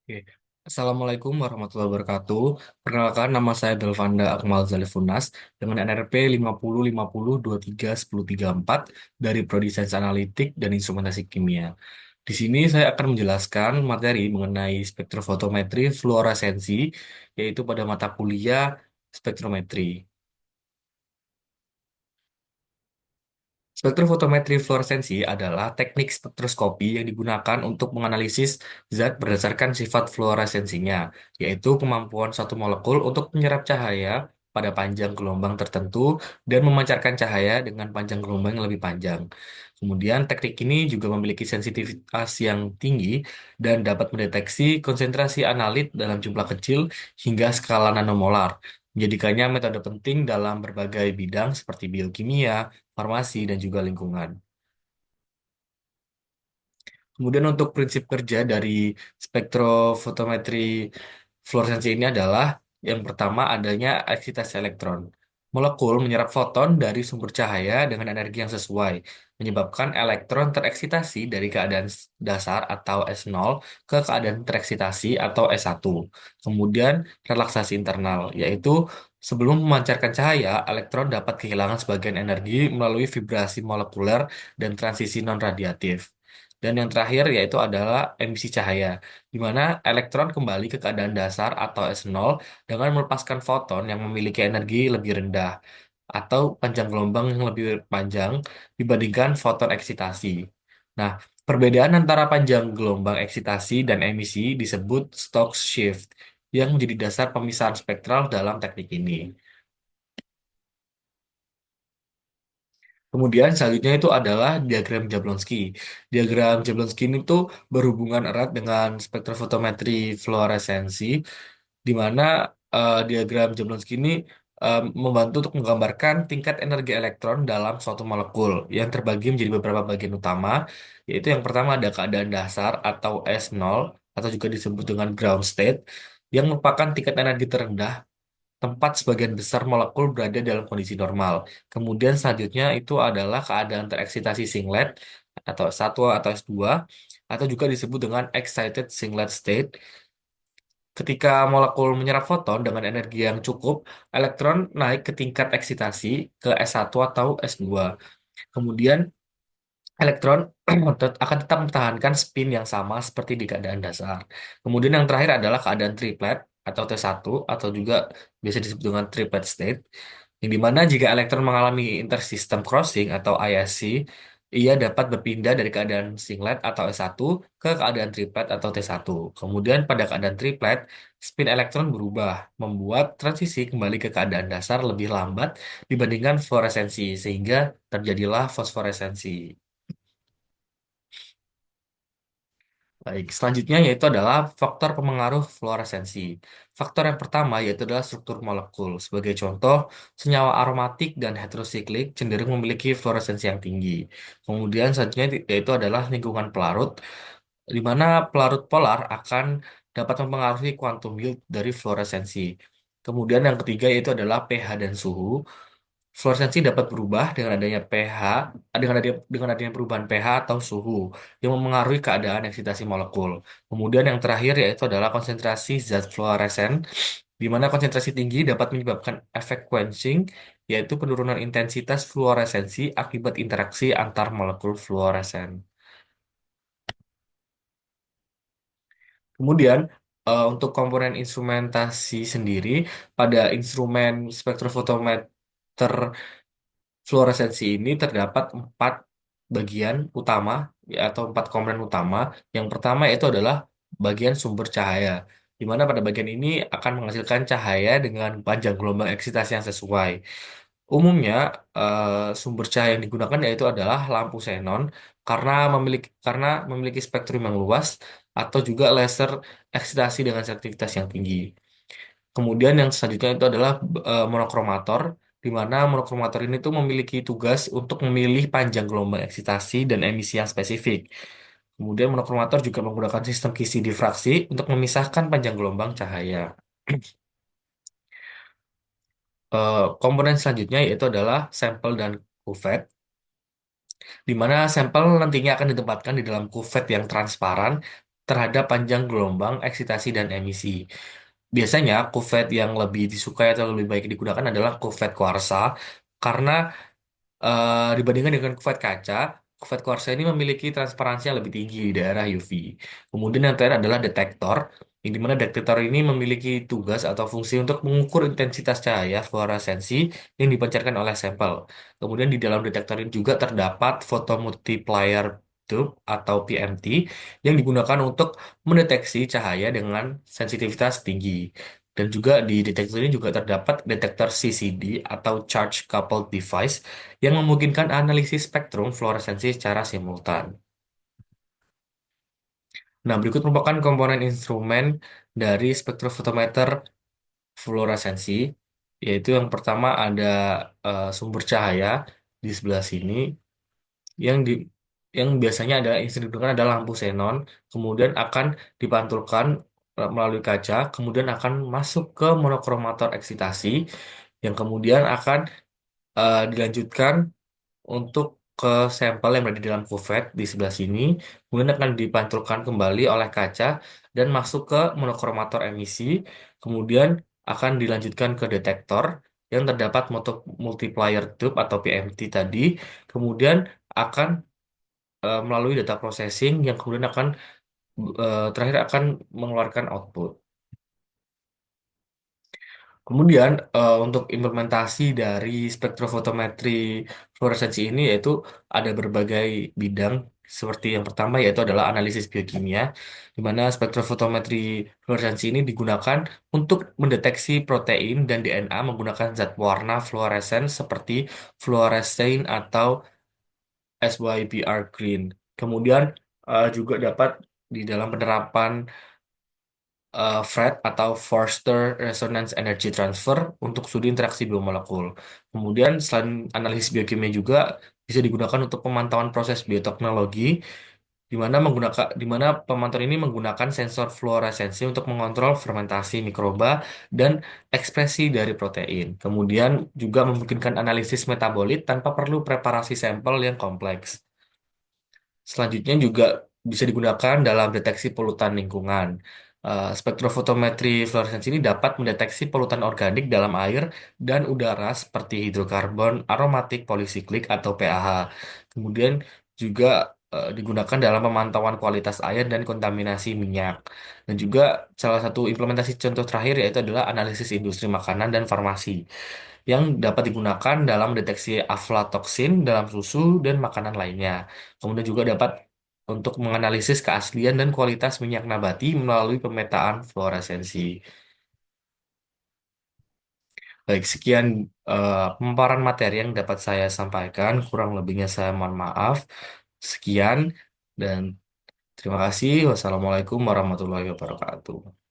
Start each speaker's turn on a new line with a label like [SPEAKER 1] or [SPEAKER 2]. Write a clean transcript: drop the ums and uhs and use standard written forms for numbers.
[SPEAKER 1] Oke. Assalamualaikum warahmatullahi wabarakatuh. Perkenalkan, nama saya Delvanda Akmal Zalifunas dengan NRP 5050231034 dari Prodi Sains Analitik dan Instrumentasi Kimia. Di sini saya akan menjelaskan materi mengenai spektrofotometri fluoresensi, yaitu pada mata kuliah spektrometri. Spektrofotometri fluoresensi adalah teknik spektroskopi yang digunakan untuk menganalisis zat berdasarkan sifat fluoresensinya, yaitu kemampuan suatu molekul untuk menyerap cahaya pada panjang gelombang tertentu dan memancarkan cahaya dengan panjang gelombang yang lebih panjang. Kemudian, teknik ini juga memiliki sensitivitas yang tinggi dan dapat mendeteksi konsentrasi analit dalam jumlah kecil hingga skala nanomolar, menjadikannya metode penting dalam berbagai bidang seperti biokimia, farmasi, dan juga lingkungan. Kemudian untuk prinsip kerja dari spektrofotometri fluoresensi ini adalah yang pertama adanya eksitasi elektron. Molekul menyerap foton dari sumber cahaya dengan energi yang sesuai, menyebabkan elektron tereksitasi dari keadaan dasar atau S0 ke keadaan tereksitasi atau S1. Kemudian relaksasi internal, yaitu sebelum memancarkan cahaya, elektron dapat kehilangan sebagian energi melalui vibrasi molekuler dan transisi non-radiatif. Dan yang terakhir yaitu adalah emisi cahaya, di mana elektron kembali ke keadaan dasar atau S0 dengan melepaskan foton yang memiliki energi lebih rendah atau panjang gelombang yang lebih panjang dibandingkan foton eksitasi. Nah, perbedaan antara panjang gelombang eksitasi dan emisi disebut Stokes shift yang menjadi dasar pemisahan spektral dalam teknik ini. Kemudian selanjutnya itu adalah diagram Jablonski. Diagram Jablonski ini tuh berhubungan erat dengan spektrofotometri fluoresensi, di mana diagram Jablonski ini membantu untuk menggambarkan tingkat energi elektron dalam suatu molekul yang terbagi menjadi beberapa bagian utama, yaitu yang pertama ada keadaan dasar atau S0, atau juga disebut dengan ground state, yang merupakan tingkat energi terendah tempat sebagian besar molekul berada dalam kondisi normal. Kemudian selanjutnya itu adalah keadaan tereksitasi singlet atau S1 atau S2 atau juga disebut dengan excited singlet state. Ketika molekul menyerap foton dengan energi yang cukup, elektron naik ke tingkat eksitasi ke S1 atau S2. Kemudian elektron akan tetap mempertahankan spin yang sama seperti di keadaan dasar. Kemudian yang terakhir adalah keadaan triplet atau T1 atau juga biasa disebut dengan triplet state, yang dimana jika elektron mengalami intersystem crossing atau ISC, ia dapat berpindah dari keadaan singlet atau S1 ke keadaan triplet atau T1. Kemudian pada keadaan triplet, spin elektron berubah, membuat transisi kembali ke keadaan dasar lebih lambat dibandingkan fluoresensi, sehingga terjadilah fosforesensi. Baik, selanjutnya yaitu adalah faktor pemengaruh fluoresensi. Faktor yang pertama yaitu adalah struktur molekul. Sebagai contoh, senyawa aromatik dan heterosiklik cenderung memiliki fluoresensi yang tinggi. Kemudian selanjutnya yaitu adalah lingkungan pelarut, di mana pelarut polar akan dapat mempengaruhi kuantum yield dari fluoresensi. Kemudian yang ketiga yaitu adalah pH dan suhu. Fluoresensi dapat berubah dengan adanya pH, dengan adanya perubahan pH atau suhu yang memengaruhi keadaan eksitasi molekul. Kemudian yang terakhir yaitu adalah konsentrasi zat fluoresen, di mana konsentrasi tinggi dapat menyebabkan efek quenching, yaitu penurunan intensitas fluoresensi akibat interaksi antar molekul fluoresen. Kemudian untuk komponen instrumentasi sendiri, pada instrumen spektrofotometer fluoresensi ini terdapat empat bagian utama, ya, atau empat komponen utama. Yang pertama itu adalah bagian sumber cahaya, di mana pada bagian ini akan menghasilkan cahaya dengan panjang gelombang eksitasi yang sesuai. Umumnya, sumber cahaya yang digunakan yaitu adalah lampu xenon karena memiliki spektrum yang luas atau juga laser eksitasi dengan sensitivitas yang tinggi. Kemudian yang selanjutnya itu adalah monokromator, di mana monokromator ini tuh memiliki tugas untuk memilih panjang gelombang eksitasi dan emisi yang spesifik. Kemudian monokromator juga menggunakan sistem kisi difraksi untuk memisahkan panjang gelombang cahaya. Komponen selanjutnya yaitu adalah sampel dan kuvet, di mana sampel nantinya akan ditempatkan di dalam kuvet yang transparan terhadap panjang gelombang, eksitasi, dan emisi. Biasanya kuvet yang lebih disukai atau lebih baik digunakan adalah kuvet kuarsa karena dibandingkan dengan kuvet kaca, kuvet kuarsa ini memiliki transparansi yang lebih tinggi di daerah UV. Kemudian yang terakhir adalah detektor, yang dimana detektor ini memiliki tugas atau fungsi untuk mengukur intensitas cahaya fluoresensi yang dipancarkan oleh sampel. Kemudian di dalam detektor ini juga terdapat photomultiplier tube atau PMT yang digunakan untuk mendeteksi cahaya dengan sensitivitas tinggi. Dan juga di detektor ini juga terdapat detektor CCD atau Charge Coupled Device yang memungkinkan analisis spektrum fluoresensi secara simultan. Nah, berikut merupakan komponen instrumen dari spektrofotometer fluoresensi, yaitu yang pertama ada sumber cahaya di sebelah sini, yang di yang biasanya ada instrumen digunakan adalah lampu xenon, kemudian akan dipantulkan melalui kaca, kemudian akan masuk ke monokromator eksitasi, yang kemudian akan dilanjutkan untuk ke sampel yang berada di dalam kuvet di sebelah sini, kemudian akan dipantulkan kembali oleh kaca dan masuk ke monokromator emisi, kemudian akan dilanjutkan ke detektor yang terdapat multiplier tube atau PMT tadi, kemudian akan melalui data processing yang kemudian akan terakhir akan mengeluarkan output. Kemudian untuk implementasi dari spektrofotometri fluoresensi ini yaitu ada berbagai bidang seperti yang pertama yaitu adalah analisis biokimia di mana spektrofotometri fluoresensi ini digunakan untuk mendeteksi protein dan DNA menggunakan zat warna fluoresen seperti fluorescein atau SYBR green. Kemudian juga dapat di dalam penerapan FRET atau Forster Resonance Energy Transfer untuk studi interaksi biomolekul. Kemudian selain analisis biokimia juga bisa digunakan untuk pemantauan proses bioteknologi di mana pemantauan ini menggunakan sensor fluoresensi untuk mengontrol fermentasi mikroba dan ekspresi dari protein. Kemudian juga memungkinkan analisis metabolit tanpa perlu preparasi sampel yang kompleks. Selanjutnya juga bisa digunakan dalam deteksi polutan lingkungan. Spektrofotometri fluoresensi ini dapat mendeteksi polutan organik dalam air dan udara seperti hidrokarbon aromatik polisiklik atau PAH. Kemudian juga digunakan dalam pemantauan kualitas air dan kontaminasi minyak. Dan juga salah satu implementasi contoh terakhir yaitu adalah analisis industri makanan dan farmasi yang dapat digunakan dalam deteksi aflatoksin dalam susu dan makanan lainnya. Kemudian juga dapat untuk menganalisis keaslian dan kualitas minyak nabati melalui pemetaan fluoresensi. Baik, sekian pemaparan materi yang dapat saya sampaikan. Kurang lebihnya saya mohon maaf. Sekian dan terima kasih. Wassalamualaikum warahmatullahi wabarakatuh.